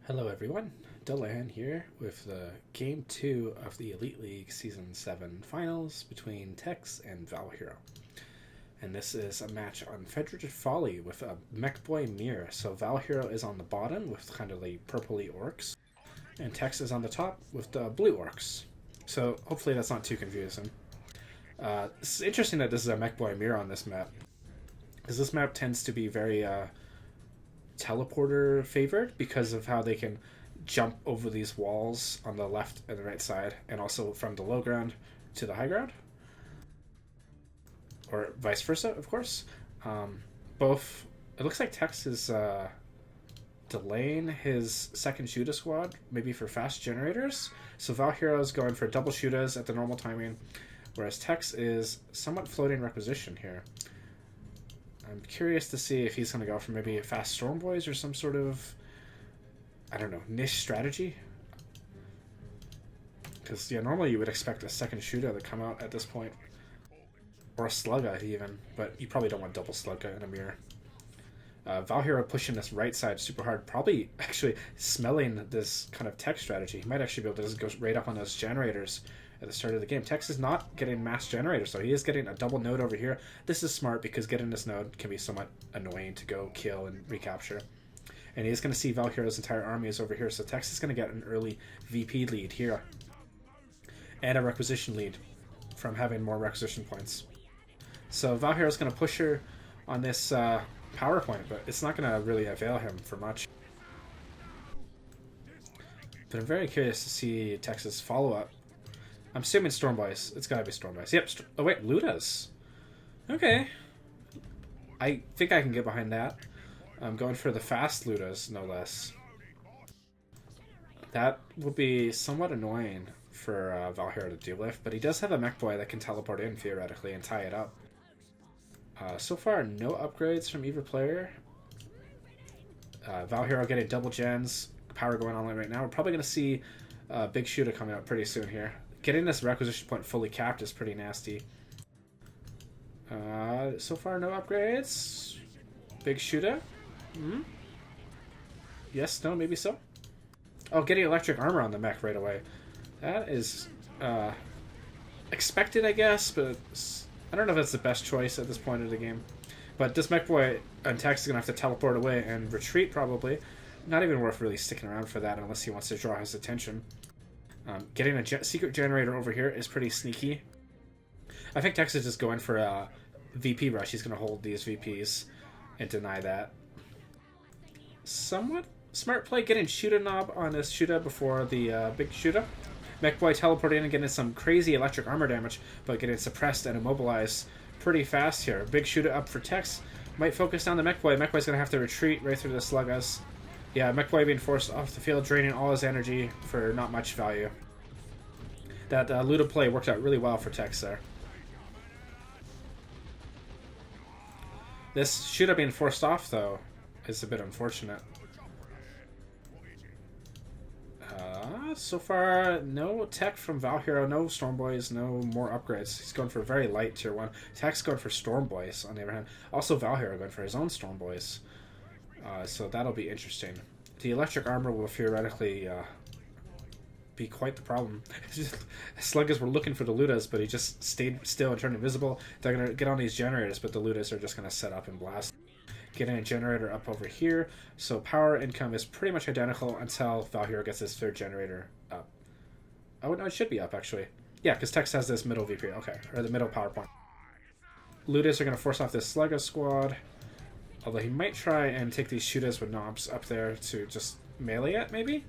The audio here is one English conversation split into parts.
Hello everyone, Delan here with the Game 2 of the Elite League Season 7 Finals between Tex and Val.Hero. And this is a match on Fedrid Folley with a Mekboy mirror. So Val.Hero is on the bottom with kind of the purpley orcs, and Tex is on the top with the blue orcs. So hopefully that's not too confusing. It's interesting that this is a Mekboy mirror on this map, because this map tends to be very teleporter favored because of how they can jump over these walls on the left and the right side, and also from the low ground to the high ground, or vice versa, of course. Both, it looks like Tex is delaying his second shooter squad, maybe for fast generators. So Val.Hero is going for double shooters at the normal timing, whereas Tex is somewhat floating requisition here. I'm curious to see if he's going to go for maybe fast storm boys or some sort of, I don't know, niche strategy. Because, yeah, normally you would expect a second shooter to come out at this point. Or a slugga even, but you probably don't want double slugga in a mirror. Val.Hero pushing this right side super hard, probably actually smelling this kind of tech strategy. He might actually be able to just go right up on those generators at the start of the game. Tex is not getting mass generators, so he is getting a double node over here. This is smart because getting this node can be somewhat annoying to go kill and recapture. And he is going to see Val.Hero's entire army is over here, so Tex is going to get an early VP lead here. And a requisition lead from having more requisition points. So Val.Hero is going to push her on this power point, but it's not going to really avail him for much. But I'm very curious to see Tex's follow-up. I'm assuming Storm Boys. It's gotta be Storm Boys. Yep. Oh wait, Ludas. Okay. I think I can get behind that. I'm going for the fast Ludas, no less. That will be somewhat annoying for Val.Hero to deal with, but he does have a Mekboy that can teleport in theoretically and tie it up. So far, no upgrades from either player. Val.Hero getting double gens, power going on right now. We're probably going to see Big Shooter coming out pretty soon here. Getting this requisition point fully capped is pretty nasty. So far, no upgrades. Big Shooter. Yes, no, maybe so. Oh, getting electric armor on the mech right away. That is expected, I guess, but I don't know if that's the best choice at this point of the game. But this Mekboy and Tex is going to have to teleport away and retreat, probably. Not even worth really sticking around for that unless he wants to draw his attention. Getting a secret generator over here is pretty sneaky. I think Tex is just going for a VP rush. He's going to hold these VPs and deny that. Somewhat smart play getting shooter knob on this shooter before the big shooter. Mekboy teleporting and getting some crazy electric armor damage, but getting suppressed and immobilized pretty fast here. Big shooter up for Tex. Might focus down the Mekboy. Mekboy's going to have to retreat right through the sluggas. Yeah, Mekboy being forced off the field, draining all his energy for not much value. That Luda play worked out really well for Tex there. This shooter being forced off, though, is a bit unfortunate. So far, no tech from Val.Hero, no Storm Boys, no more upgrades. He's going for very light tier 1. Tex going for Storm Boys, on the other hand. Also Val.Hero going for his own Storm Boys. So that'll be interesting. The electric armor will theoretically be quite the problem. Sluggas were looking for the Ludas, but he just stayed still and turned invisible. They're going to get on these generators, but the Ludas are just going to set up and blast. Getting a generator up over here. So power income is pretty much identical until Val.Hero gets his third generator up. Oh, no, it should be up, actually. Yeah, because Tex has this middle VP. Okay, or the middle power point. Ludas are going to force off this Slugga squad. Although he might try and take these shooters with knobs up there to just melee it, maybe?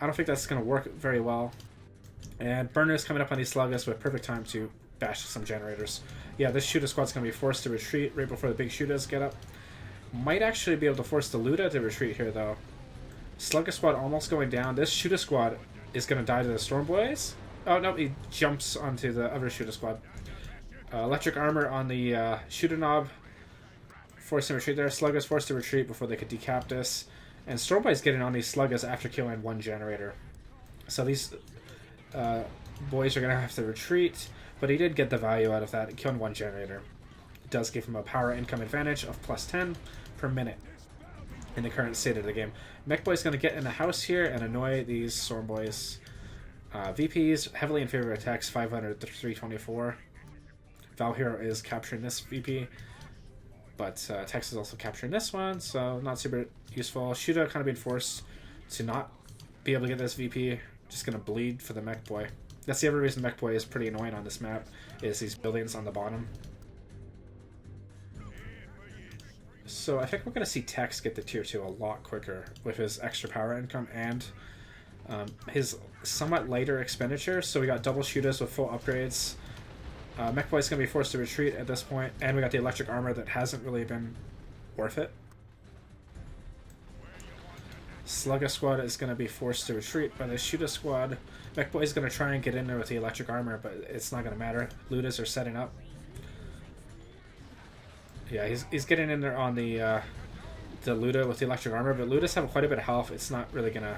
I don't think that's going to work very well. And Burner's coming up on these sluggas with perfect time to bash some generators. Yeah, this shooter squad's going to be forced to retreat right before the big shooters get up. Might actually be able to force the Luda to retreat here, though. Slugga squad almost going down. This shooter squad is going to die to the Storm Boys. Oh, no, he jumps onto the other shooter squad. Electric armor on the shooter knob. Forced to retreat there. Sluggas forced to retreat before they could decap this. And Storm Boy's getting on these sluggas after killing one generator. So these boys are going to have to retreat. But he did get the value out of that, killing one generator. It does give him a power income advantage of +10 per minute. in the current state of the game. Mekboy's going to get in the house here and annoy these Stormboys. VPs heavily in favor of attacks, 500 to 324. Val.Hero is capturing this VP, but Tex is also capturing this one, so not super useful. Shuda kind of being forced to not be able to get this VP, just going to bleed for the Mekboy. That's the other reason Mekboy is pretty annoying on this map, is these buildings on the bottom. So I think we're going to see Tex get the tier 2 a lot quicker with his extra power income and his somewhat lighter expenditure. So we got double shooters with full upgrades. Mekboy's going to be forced to retreat at this point, and we got the electric armor that hasn't really been worth it. Slugga squad is going to be forced to retreat by the Shooter squad. Mekboy's going to try and get in there with the electric armor, but it's not going to matter. Ludas are setting up. Yeah, he's getting in there on the Luda with the electric armor, but Ludas have quite a bit of health. It's not really going to...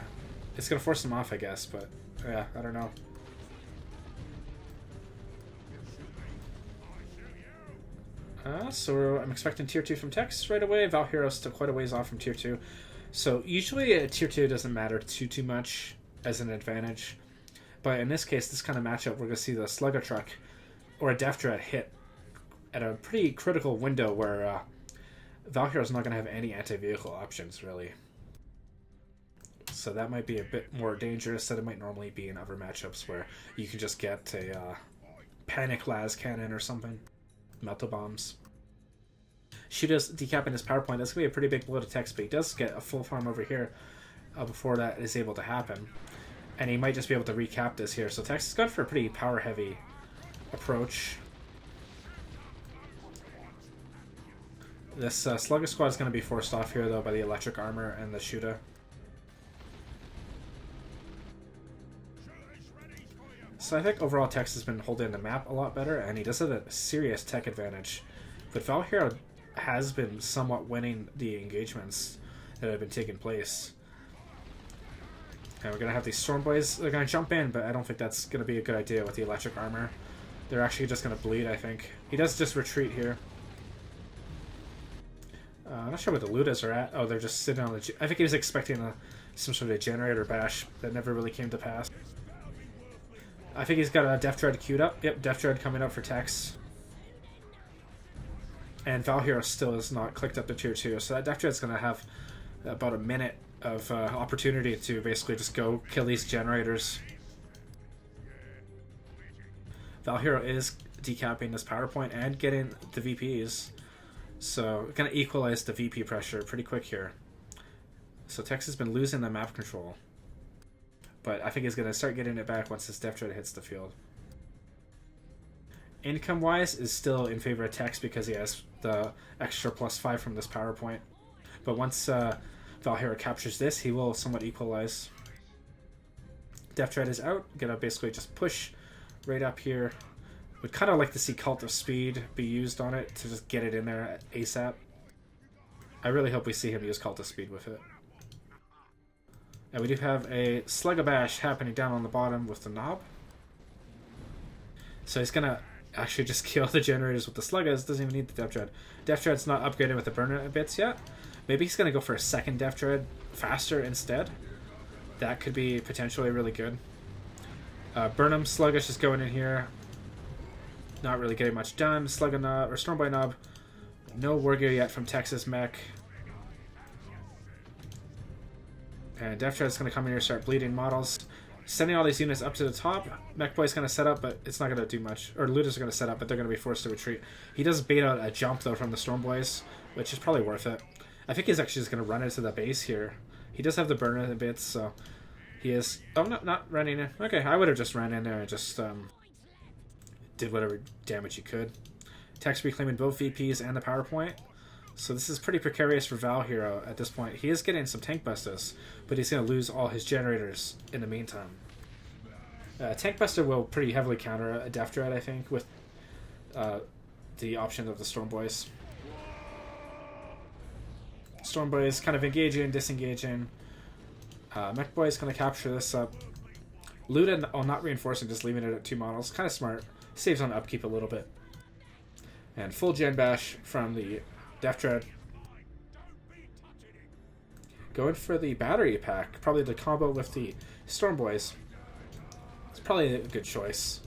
It's going to force him off, I guess, but yeah, I don't know. So I'm expecting tier 2 from Tex right away. Val.Hero's still quite a ways off from tier 2. So usually a tier 2 doesn't matter too much as an advantage. But in this case, this kind of matchup, we're going to see the Slugga truck or a Death Dread hit at a pretty critical window where Val.Hero's not going to have any anti-vehicle options, really. So that might be a bit more dangerous than it might normally be in other matchups where you can just get a panic las cannon or something. Melta bombs. Shuda's decapping his power point. That's going to be a pretty big blow to Tex, but he does get a full farm over here before that is able to happen. And he might just be able to recap this here. So Tex is good for a pretty power-heavy approach. This Slugga squad is going to be forced off here, though, by the electric armor and the Shuda. So I think overall Tex has been holding the map a lot better, and he does have a serious tech advantage. But Val.Hero has been somewhat winning the engagements that have been taking place. And we're going to have these Stormboys, they're going to jump in, but I don't think that's going to be a good idea with the electric armor. They're actually just going to bleed, I think. He does just retreat here. I'm not sure what the Ludas are at. Oh, they're just sitting on the... I think he was expecting some sort of generator bash that never really came to pass. I think he's got a Death Dread queued up. Yep, Death Dread coming up for Tex. And Val.Hero still is not clicked up to tier 2, so that Death Dread's going to have about a minute of opportunity to basically just go kill these generators. Val.Hero is decapping this power point and getting the VPs, so going to equalize the VP pressure pretty quick here. So Tex has been losing the map control, but I think he's going to start getting it back once this Death Dread hits the field. Income-wise is still in favor of Tex because he has the extra +5 from this power point. But once Val.Hero captures this, he will somewhat equalize. Death Dread is out. Gonna basically just push right up here. Would kind of like to see Cult of Speed be used on it to just get it in there ASAP. I really hope we see him use Cult of Speed with it. And we do have a Slugga Bash happening down on the bottom with the knob. So he's gonna actually just kill the generators with the Sluggas. Doesn't even need the Death Dread. Death Dread's not upgraded with the burner bits yet. Maybe he's gonna go for a second Death Dread faster instead. That could be potentially really good. Burnham Sluggish just going in here. Not really getting much done. Slugga Knob or Stormboy Knob. No War Gear yet from Texas Mech. And Death Dread's gonna come in here and start bleeding models. Sending all these units up to the top. Mekboy's going to set up, but it's not going to do much. Or Ludas are going to set up, but they're going to be forced to retreat. He does bait out a jump, though, from the Stormboys, which is probably worth it. I think he's actually just going to run into the base here. He does have the burner in bits, so he is... Oh, no, not running in. Okay, I would have just ran in there and just did whatever damage he could. Tex reclaiming both VPs and the power point. So this is pretty precarious for Val.Hero at this point. He is getting some tank busters, but he's going to lose all his generators in the meantime. Tank Buster will pretty heavily counter a Death Dread, I think, with the option of the Stormboys. Stormboys kind of engaging, disengaging. Mekboy is going to capture this up. Luda, not reinforcing, just leaving it at 2 models. Kind of smart. Saves on upkeep a little bit. And full Gen Bash from the Death Dread. Going for the battery pack. Probably the combo with the Storm Boys. It's probably a good choice.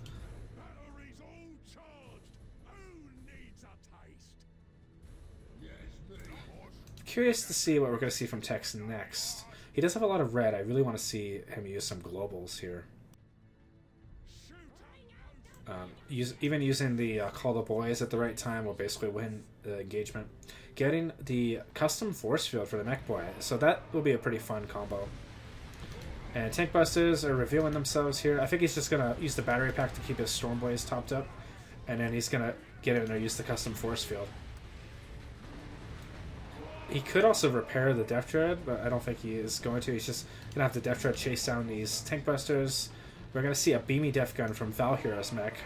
Curious to see what we're going to see from Tex next. He does have a lot of red. I really want to see him use some globals here. Even using the Call the Boys at the right time will basically win the engagement. Getting the custom force field for the Mekboy, so that will be a pretty fun combo. And Tank Busters are revealing themselves here. I think he's just going to use the battery pack to keep his Storm Boys topped up, and then he's going to get in there and use the custom force field. He could also repair the Death Dread, but I don't think he is going to. He's just going to have the Death Dread chase down these Tank Busters. We're going to see a Beamy Death Gun from Val.Hero's mech.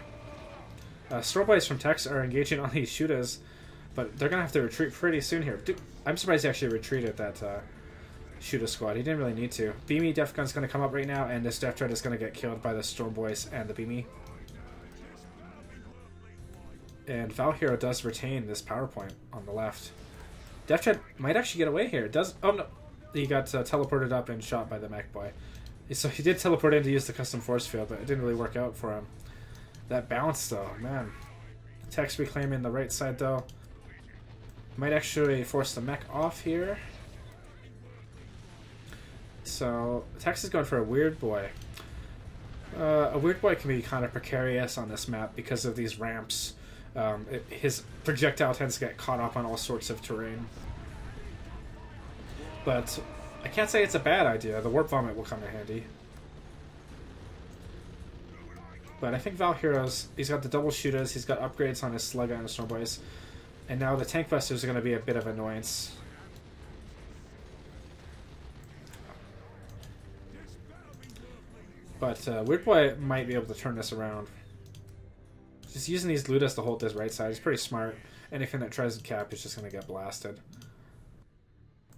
Storm Boys from Tex are engaging on these shooters, but they're going to have to retreat pretty soon here. Dude, I'm surprised he actually retreated that shooter squad. He didn't really need to. Beamy Death Gun's going to come up right now, and this Death Dread is going to get killed by the Storm Boys and the Beamy. And Val.Hero does retain this power point on the left. Death Dread might actually get away here. Does Oh no, he got teleported up and shot by the Mekboy. So he did teleport in to use the custom force field, but it didn't really work out for him. That bounce though, man. Tex reclaiming the right side though. Might actually force the mech off here. So Tex is going for a Weird Boy. A Weird Boy can be kind of precarious on this map because of these ramps. His projectile tends to get caught up on all sorts of terrain. But I can't say it's a bad idea. The Warp Vomit will come in handy. But I think Val.Hero's, he's got the double shooters, he's got upgrades on his Slugga and his Storm Boys. And now the Tank Busters are going to be a bit of an annoyance. But Weird Boy might be able to turn this around. Just using these Ludas to hold this right side is pretty smart. Anything that tries to cap is just going to get blasted.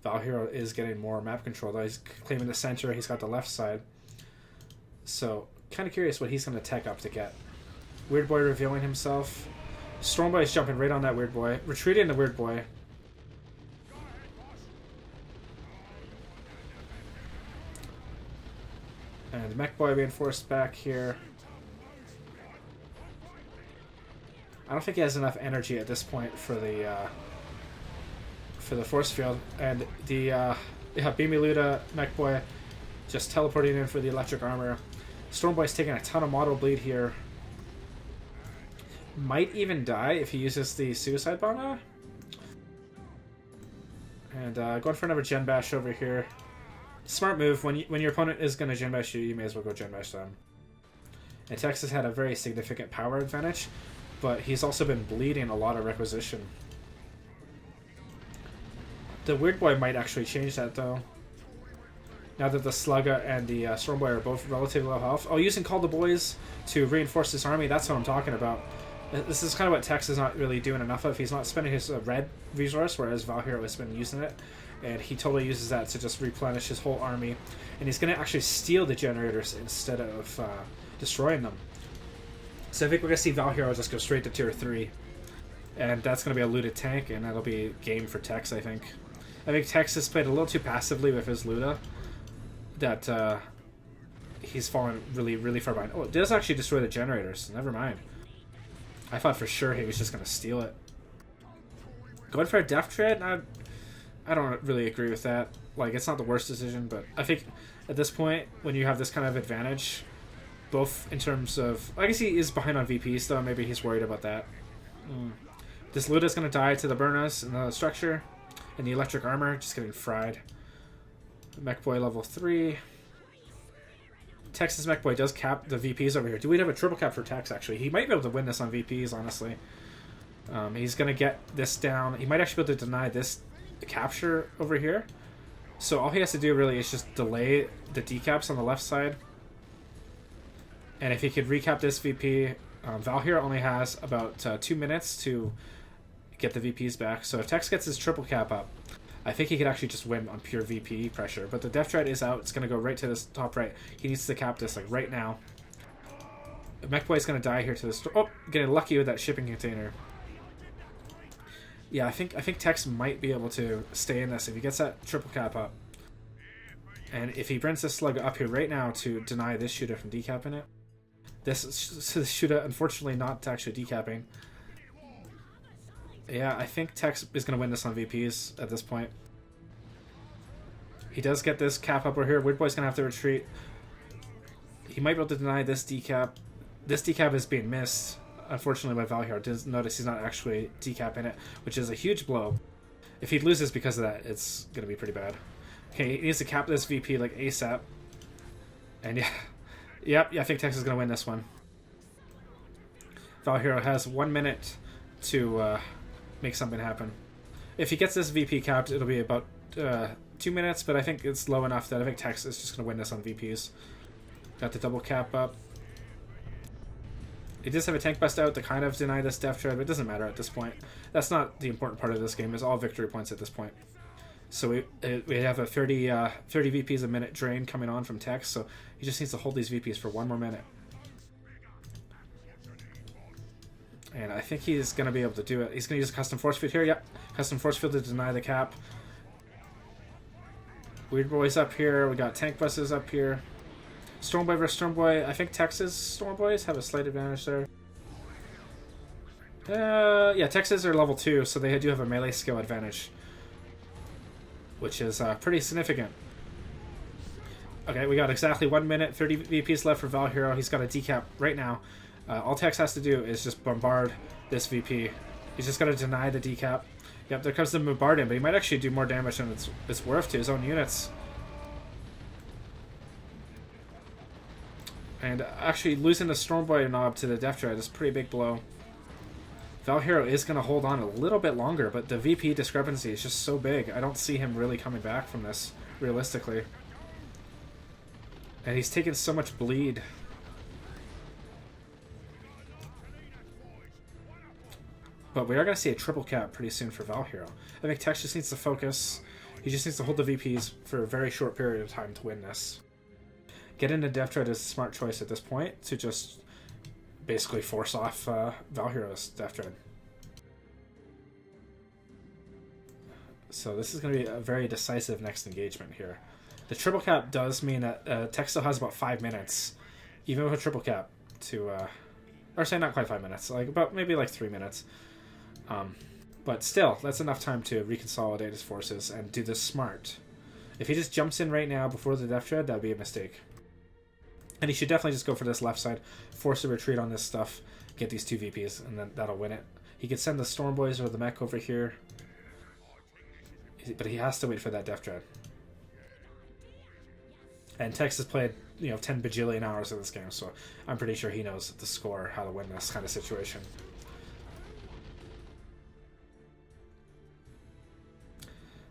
Val.Hero is getting more map control though. He's claiming the center, he's got the left side. So, kind of curious what he's going to tech up to get. Weird Boy revealing himself. Storm Boy is jumping right on that Weird Boy. Retreating the Weird Boy. And Mekboy being forced back here. I don't think he has enough energy at this point for the force field. And the Beamy Luda Mekboy just teleporting in for the electric armor. Storm Boy's taking a ton of model bleed here. Might even die if he uses the suicide bomb now. And going for another Gen Bash over here. Smart move. When your opponent is going to Gen Bash you, you may as well go Gen Bash them. And Tex has had a very significant power advantage, but he's also been bleeding a lot of requisition. The Weird Boy might actually change that though. Now that the Slugga and the Storm Boy are both relatively low health. Oh, using Call the Boys to reinforce this army, that's what I'm talking about. This is kind of what Tex is not really doing enough of. He's not spending his red resource, whereas Val.Hero has been using it. And he totally uses that to just replenish his whole army. And he's going to actually steal the generators instead of destroying them. So I think we're going to see Val.Hero just go straight to tier 3. And that's going to be a looted tank, and that'll be game for Tex, I think. I think Tex has played a little too passively with his Luda. That he's fallen really, really far behind. Oh, it does actually destroy the generators. Never mind. I thought for sure he was just going to steal it. Going for a Death Dread? I don't really agree with that. Like, it's not the worst decision, but I think at this point, when you have this kind of advantage, both in terms of... I guess he is behind on VPs, though. Maybe he's worried about that. This Luda's going to die to the Burnus and the structure. And the electric armor, just getting fried. Mekboy level 3. Tex's Mekboy does cap the VPs over here. Do we have a triple cap for Tex, actually? He might be able to win this on VPs, honestly. He's going to get this down. He might actually be able to deny this capture over here. So all he has to do really is just delay the decaps on the left side. And if he could recap this VP, Val.Hero only has about 2 minutes to get the VPs back. So if Tex gets his triple cap up, I think he could actually just win on pure VP pressure. But the Death Dread is out. It's going to go right to this top right. He needs to cap this like right now. Mekboy is going to die here to this. Oh, getting lucky with that shipping container. Yeah, I think Tex might be able to stay in this if he gets that triple cap up. And if he brings this slug up here right now to deny this shooter from decapping it, this shooter unfortunately not actually decapping. Yeah, I think Tex is going to win this on VPs at this point. He does get this cap up over here. Weird Boy's going to have to retreat. He might be able to deny this decap. This decap is being missed, unfortunately, by Val.Hero. Notice he's not actually decapping it, which is a huge blow. If he loses because of that, it's going to be pretty bad. Okay, he needs to cap this VP like ASAP. And yeah, yeah, I think Tex is going to win this one. Val.Hero has 1 minute to make something happen. If he gets this VP capped, it'll be about 2 minutes, but I think it's low enough that I think Tex is just going to win this on VPs. Got the double cap up. He does have a tank bust out to kind of deny this death trade, but it doesn't matter at this point. That's not the important part of this game. It's all victory points at this point. So we have a 30 VPs a minute drain coming on from Tex, so he just needs to hold these VPs for 1 more minute. And I think he's going to be able to do it. He's going to use a custom force field here. Yep, custom force field to deny the cap. Weird Boy's up here. We got tank buses up here. Stormboy versus Stormboy. I think Texas Stormboys have a slight advantage there. Yeah, Texas are level 2, so they do have a melee skill advantage, which is pretty significant. Okay, we got exactly 1 minute, 30 VPs left for Val.Hero. He's got a decap right now. All Tex has to do is just bombard this VP. He's just got to deny the decap. Yep, there comes the bombarding, but he might actually do more damage than it's worth to his own units. And actually losing the Stormboy knob to the Death Dread is a pretty big blow. Val.Hero is going to hold on a little bit longer, but the VP discrepancy is just so big. I don't see him really coming back from this, realistically. And he's taken so much bleed. But we are going to see a triple cap pretty soon for Val.Hero. I think Tex just needs to focus. He just needs to hold the VPs for a very short period of time to win this. Getting the Death Dread is a smart choice at this point to just basically force off Val.Hero's Death Dread. So this is going to be a very decisive next engagement here. The triple cap does mean that Tex still has about 5 minutes, even with a triple cap, to... or say not quite 5 minutes, like about maybe like 3 minutes. But still, that's enough time to reconsolidate his forces and do this smart. If he just jumps in right now before the Death Dread, that would be a mistake. And he should definitely just go for this left side, force a retreat on this stuff, get these 2 VPs, and then that'll win it. He could send the Stormboys or the mech over here, but he has to wait for that Death Dread. And Tex has played, 10 bajillion hours of this game, so I'm pretty sure he knows the score, how to win this kind of situation.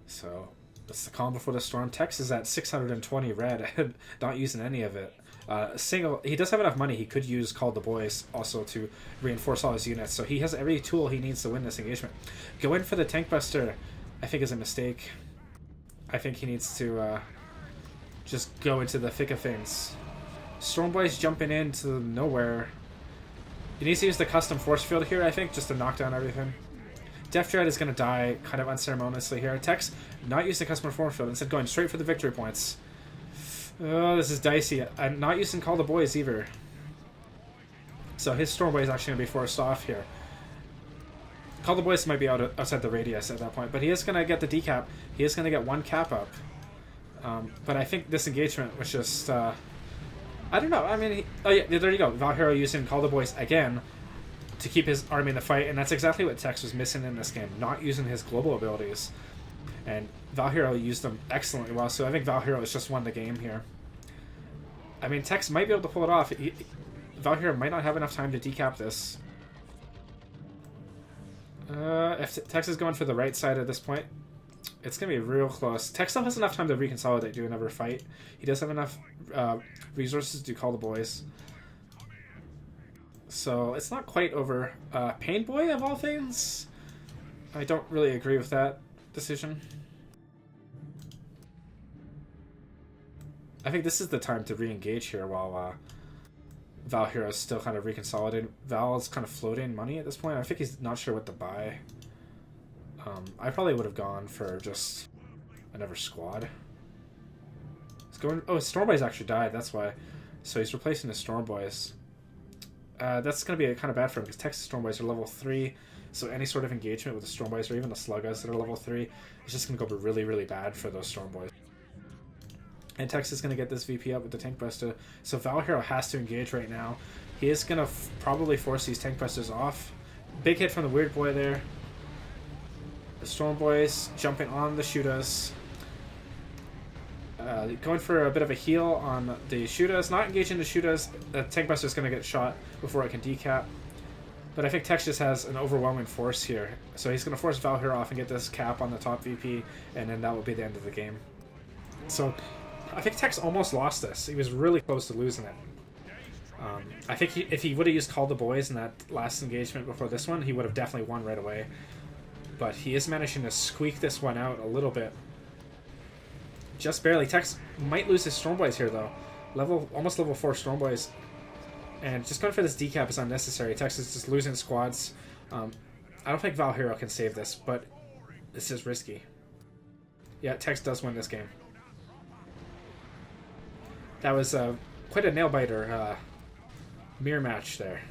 So, that's the calm before the storm. Tex is at 620 red and not using any of it. He does have enough money. He could use Call the Boys also to reinforce all his units, so he has every tool he needs to win this engagement. Go in for the Tank Buster, I think, is a mistake. I think he needs to just go into the thick of things. Stormboy's jumping into nowhere. He needs to use the custom force field here, I think, just to knock down everything. Death Dread is going to die kind of unceremoniously here. Tex not using custom force field, instead going straight for the victory points. Oh, this is dicey. I'm not using Call the Boys either. So his Stormboy is actually going to be forced off here. Call the Boys might be outside the radius at that point, but he is going to get the decap. He is going to get 1 cap up. But I think this engagement was just... I don't know. I mean, oh yeah, there you go. Val.Hero using Call the Boys again to keep his army in the fight, and that's exactly what Tex was missing in this game, not using his global abilities. And Val.Hero used them excellently well, so I think Val.Hero has just won the game here. I mean, Tex might be able to pull it off. Val.Hero might not have enough time to decap this. If Tex is going for the right side at this point, it's going to be real close. Tex still has enough time to reconsolidate, do another fight. He does have enough resources to call the boys. So it's not quite over. Pain Boy, of all things? I don't really agree with that decision. I think this is the time to re-engage here while Val.Hero is still kind of reconsolidating. Val is kind of floating money at this point. I think he's not sure what to buy. I probably would have gone for just another squad. He's going. Oh, his Storm Boys actually died. That's why. So he's replacing his Storm Boys. That's going to be kind of bad for him because Texas Storm Boys are level 3. So any sort of engagement with the Storm Boys or even the Sluggas that are level 3 is just going to go really, really bad for those Storm Boys. And Texas is going to get this VP up with the Tank Buster. So Val.Hero has to engage right now. He is going to probably force these Tank Busters off. Big hit from the Weird Boy there. The Storm Boys jumping on the Shootas. Going for a bit of a heal on the Shootas. Not engaging the Shootas. The Tank Buster is going to get shot before it can decap. But I think Tex just has an overwhelming force here. So he's going to force Val.Hero off and get this cap on the top VP. And then that will be the end of the game. So I think Tex almost lost this. He was really close to losing it. I think if he would have used Call the Boys in that last engagement before this one, he would have definitely won right away. But he is managing to squeak this one out a little bit. Just barely. Tex might lose his Storm Boys here, though. Almost level 4 Storm Boys. And just going for this decap is unnecessary. Tex is just losing squads. I don't think Val.Hero can save this, but this is risky. Yeah, Tex does win this game. That was quite a nail-biter mirror match there.